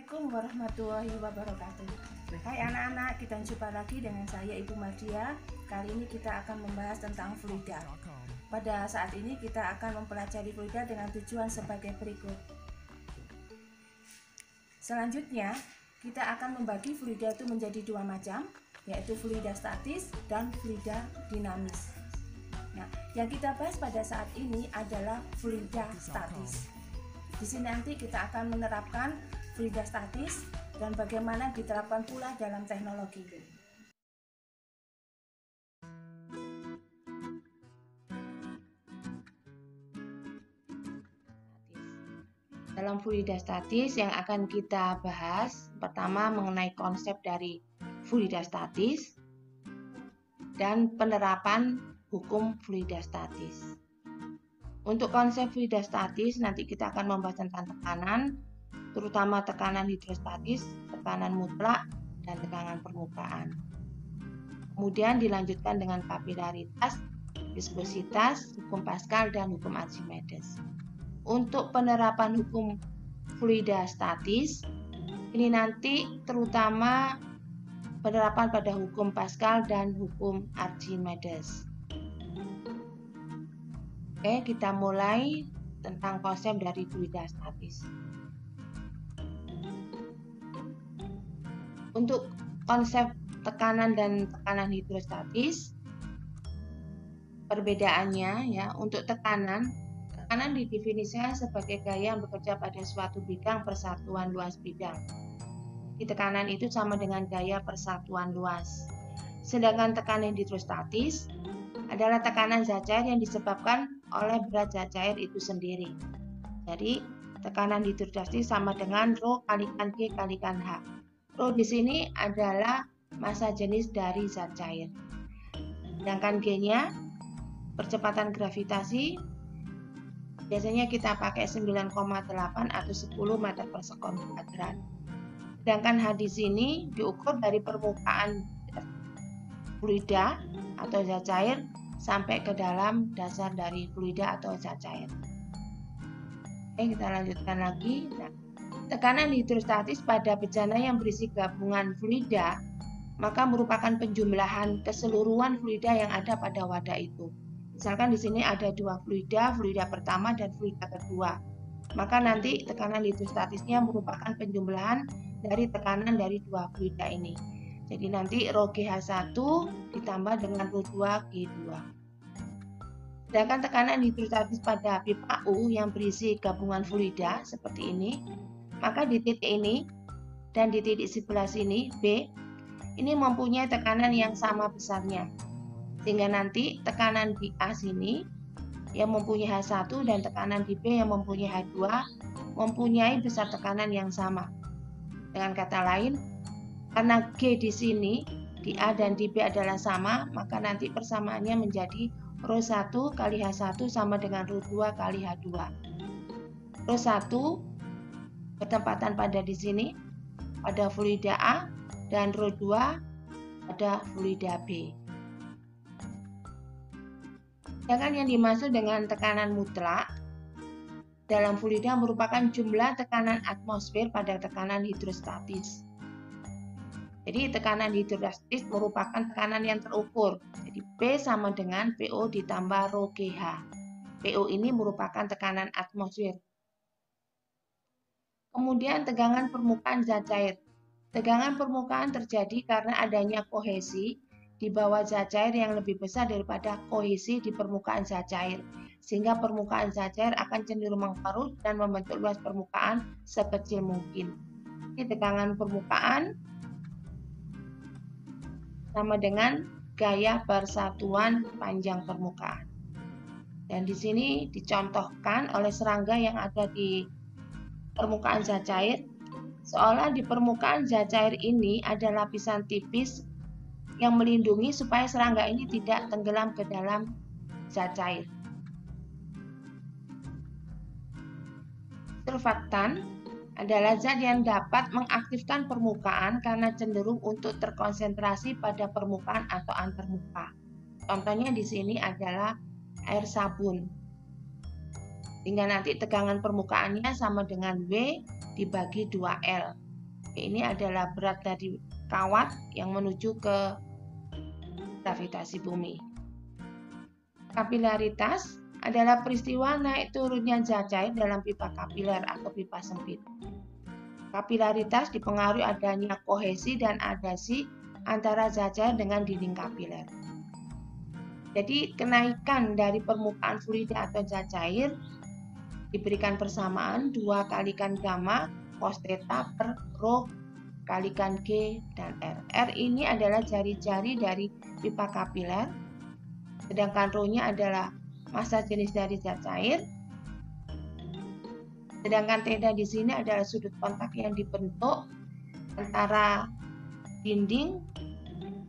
Assalamualaikum warahmatullahi wabarakatuh. Hai anak-anak, kita jumpa lagi dengan saya Ibu Madia. Kali ini kita akan membahas tentang fluida. Pada saat ini kita akan mempelajari fluida dengan tujuan sebagai berikut. Selanjutnya, kita akan membagi fluida itu menjadi dua macam, yaitu fluida statis dan fluida dinamis. Nah, yang kita bahas pada saat ini adalah fluida statis. Di sini nanti kita akan menerapkan fluida statis dan bagaimana diterapkan pula dalam teknologi. Dalam fluida statis yang akan kita bahas, pertama mengenai konsep dari fluida statis dan penerapan hukum fluida statis. Untuk konsep fluida statis nanti kita akan membahas tentang tekanan, terutama tekanan hidrostatis, tekanan mutlak, dan tekanan permukaan. Kemudian dilanjutkan dengan kapilaritas, viskositas, hukum Pascal, dan hukum Archimedes. Untuk penerapan hukum fluida statis, ini nanti terutama penerapan pada hukum Pascal dan hukum Archimedes. Oke, kita mulai tentang konsep dari fluida statis. Untuk konsep tekanan dan tekanan hidrostatis, perbedaannya ya, untuk tekanan didefinisikan sebagai gaya yang bekerja pada suatu bidang persatuan luas bidang. Di tekanan itu sama dengan gaya persatuan luas. Sedangkan tekanan hidrostatis adalah tekanan zat cair yang disebabkan oleh berat zat cair itu sendiri. Jadi, tekanan hidrostatis sama dengan Rho kalikan G kalikan H. Rho di sini adalah massa jenis dari zat cair. Sedangkan G-nya percepatan gravitasi biasanya kita pakai 9,8 atau 10 meter per sekon kuadrat. Sedangkan H di sini diukur dari permukaan fluida atau zat cair sampai ke dalam dasar dari fluida atau zat cair. Oke, kita lanjutkan lagi. Nah, tekanan hidrostatis pada bejana yang berisi gabungan fluida maka merupakan penjumlahan keseluruhan fluida yang ada pada wadah itu. Misalkan di sini ada dua fluida pertama dan fluida kedua. Maka nanti tekanan hidrostatisnya merupakan penjumlahan dari tekanan dari dua fluida ini. Jadi nanti Rho GH1 ditambah dengan Rho 2 G2. Sedangkan tekanan hidrostatis pada pipa U yang berisi gabungan fluida seperti ini, maka di titik ini dan di titik sebelah sini B ini mempunyai tekanan yang sama besarnya. Sehingga nanti tekanan di A sini yang mempunyai H1 dan tekanan di B yang mempunyai H2 mempunyai besar tekanan yang sama. Dengan kata lain, karena G di sini di A dan di B adalah sama, maka nanti persamaannya menjadi Rho 1 kali H1 sama dengan Rho 2 kali H2. Rho 1 bertempatan pada di sini pada fluida A dan Rho 2 pada fluida B. Sedangkan yang dimaksud dengan tekanan mutlak dalam fluida merupakan jumlah tekanan atmosfer pada tekanan hidrostatis. Jadi tekanan hidrostatis merupakan tekanan yang terukur. Jadi P sama dengan PO ditambah Rho GH. PO ini merupakan tekanan atmosfer. Kemudian tegangan permukaan zat cair. Tegangan permukaan terjadi karena adanya kohesi di bawah zat cair yang lebih besar daripada kohesi di permukaan zat cair. Sehingga permukaan zat cair akan cenderung mengkerut dan membentuk luas permukaan sekecil mungkin. Jadi tegangan permukaan sama dengan gaya persatuan panjang permukaan. Dan di sini dicontohkan oleh serangga yang ada di permukaan zat cair. Seolah di permukaan zat cair ini ada lapisan tipis yang melindungi supaya serangga ini tidak tenggelam ke dalam zat cair. Surfaktan adalah zat yang dapat mengaktifkan permukaan karena cenderung untuk terkonsentrasi pada permukaan atau antarmuka. Contohnya di sini adalah air sabun. Sehingga nanti tegangan permukaannya sama dengan W dibagi 2L. ini adalah berat dari kawat yang menuju ke gravitasi bumi. Kapilaritas adalah peristiwa naik turunnya zat cair dalam pipa kapiler atau pipa sempit. Kapilaritas dipengaruhi adanya kohesi dan adhesi antara zat cair dengan dinding kapiler. Jadi kenaikan dari permukaan fluida atau zat cair diberikan persamaan 2 kalikan gamma cos theta per rho kalikan G dan R. R ini adalah jari-jari dari pipa kapiler, sedangkan rho-nya adalah massa jenis dari zat cair. Sedangkan theta di sini adalah sudut kontak yang dibentuk antara dinding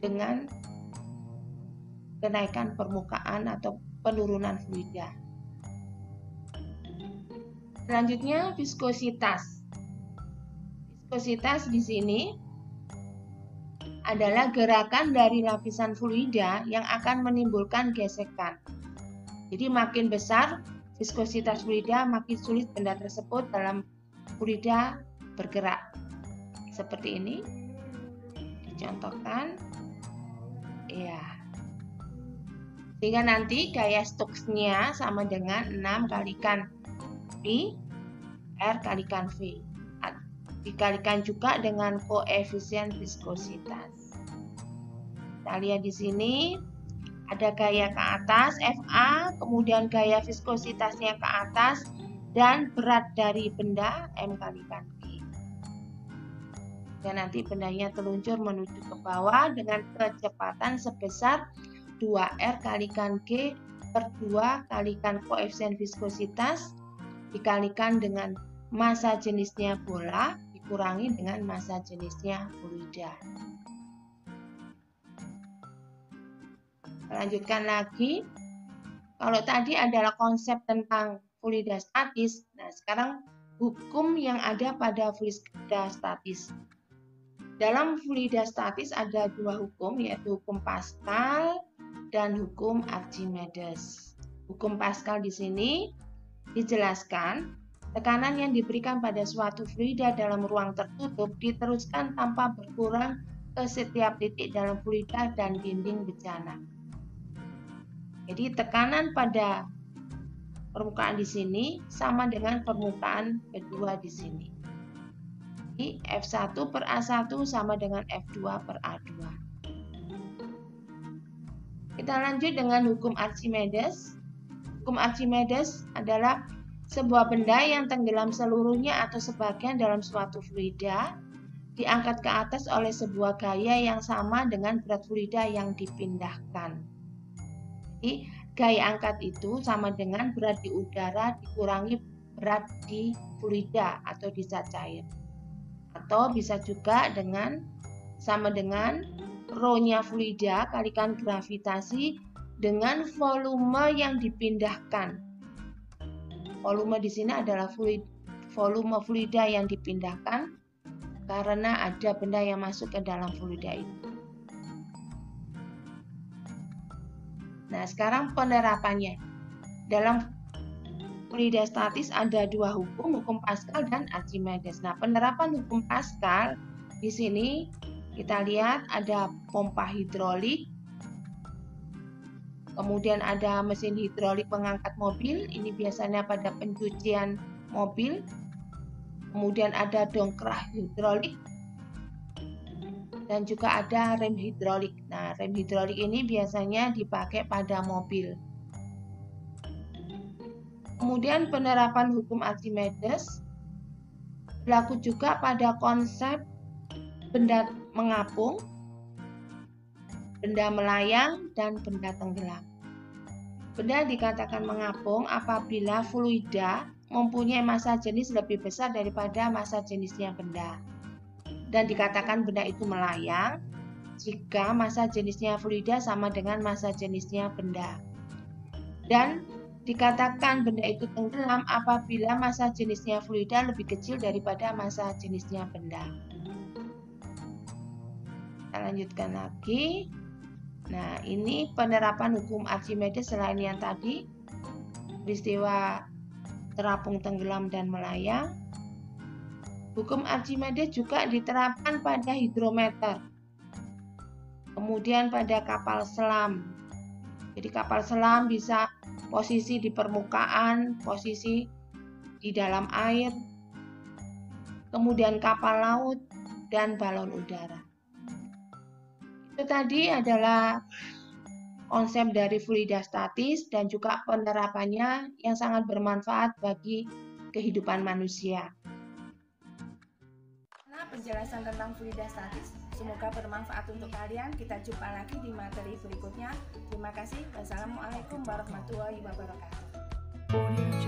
dengan kenaikan permukaan atau penurunan fluida. Selanjutnya viskositas. Viskositas di sini adalah gerakan dari lapisan fluida yang akan menimbulkan gesekan. Jadi makin besar viskositas fluida, makin sulit benda tersebut dalam fluida bergerak. Seperti ini. Dicontohkan. Ya. Sehingga nanti gaya Stokesnya sama dengan 6 kalikan V R kalikan V. Dikalikan juga dengan koefisien viskositas. Kita lihat di sini ada gaya ke atas FA, kemudian gaya viskositasnya ke atas, dan berat dari benda M kalikan G. Dan nanti bendanya teluncur menuju ke bawah dengan kecepatan sebesar 2R kalikan G per 2 kalikan koefisien viskositas dikalikan dengan massa jenisnya bola dikurangi dengan massa jenisnya fluida. Lanjutkan lagi. Kalau tadi adalah konsep tentang fluida statis, nah sekarang hukum yang ada pada fluida statis. Dalam fluida statis ada 2 hukum, yaitu hukum Pascal dan hukum Archimedes. Hukum Pascal di sini dijelaskan tekanan yang diberikan pada suatu fluida dalam ruang tertutup diteruskan tanpa berkurang ke setiap titik dalam fluida dan dinding bejana. Jadi tekanan pada permukaan di sini sama dengan permukaan kedua di sini. Jadi F1 per A1 sama dengan F2 per A2. Kita lanjut dengan hukum Archimedes. Hukum Archimedes adalah sebuah benda yang tenggelam seluruhnya atau sebagian dalam suatu fluida diangkat ke atas oleh sebuah gaya yang sama dengan berat fluida yang dipindahkan. Jadi, gaya angkat itu sama dengan berat di udara dikurangi berat di fluida atau di zat cair. Atau bisa juga dengan sama dengan rho-nya fluida kalikan gravitasi dengan volume yang dipindahkan. Volume di sini adalah volume fluida yang dipindahkan karena ada benda yang masuk ke dalam fluida itu. Nah, sekarang penerapannya. Dalam fluida statis ada 2 hukum, hukum Pascal dan Archimedes. Nah, penerapan hukum Pascal di sini kita lihat ada pompa hidrolik, kemudian ada mesin hidrolik pengangkat mobil, ini biasanya pada pencucian mobil, kemudian ada dongkrak hidrolik, dan juga ada rem hidrolik. Nah, rem hidrolik ini biasanya dipakai pada mobil. Kemudian penerapan hukum Archimedes berlaku juga pada konsep benda mengapung, benda melayang, dan benda tenggelam. Benda dikatakan mengapung apabila fluida mempunyai massa jenis lebih besar daripada massa jenisnya benda. Dan dikatakan benda itu melayang jika massa jenisnya fluida sama dengan massa jenisnya benda. Dan dikatakan benda itu tenggelam apabila massa jenisnya fluida lebih kecil daripada massa jenisnya benda. Kita lanjutkan lagi. Nah, ini penerapan hukum Archimedes selain yang tadi, peristiwa terapung, tenggelam, dan melayang. Hukum Archimedes juga diterapkan pada hidrometer, kemudian pada kapal selam. Jadi kapal selam bisa posisi di permukaan, posisi di dalam air, kemudian kapal laut, dan balon udara. Itu tadi adalah konsep dari fluida statis dan juga penerapannya yang sangat bermanfaat bagi kehidupan manusia. Penjelasan tentang fluida statis semoga bermanfaat untuk kalian. Kita jumpa lagi di materi berikutnya. Terima kasih. Wassalamualaikum warahmatullahi wabarakatuh.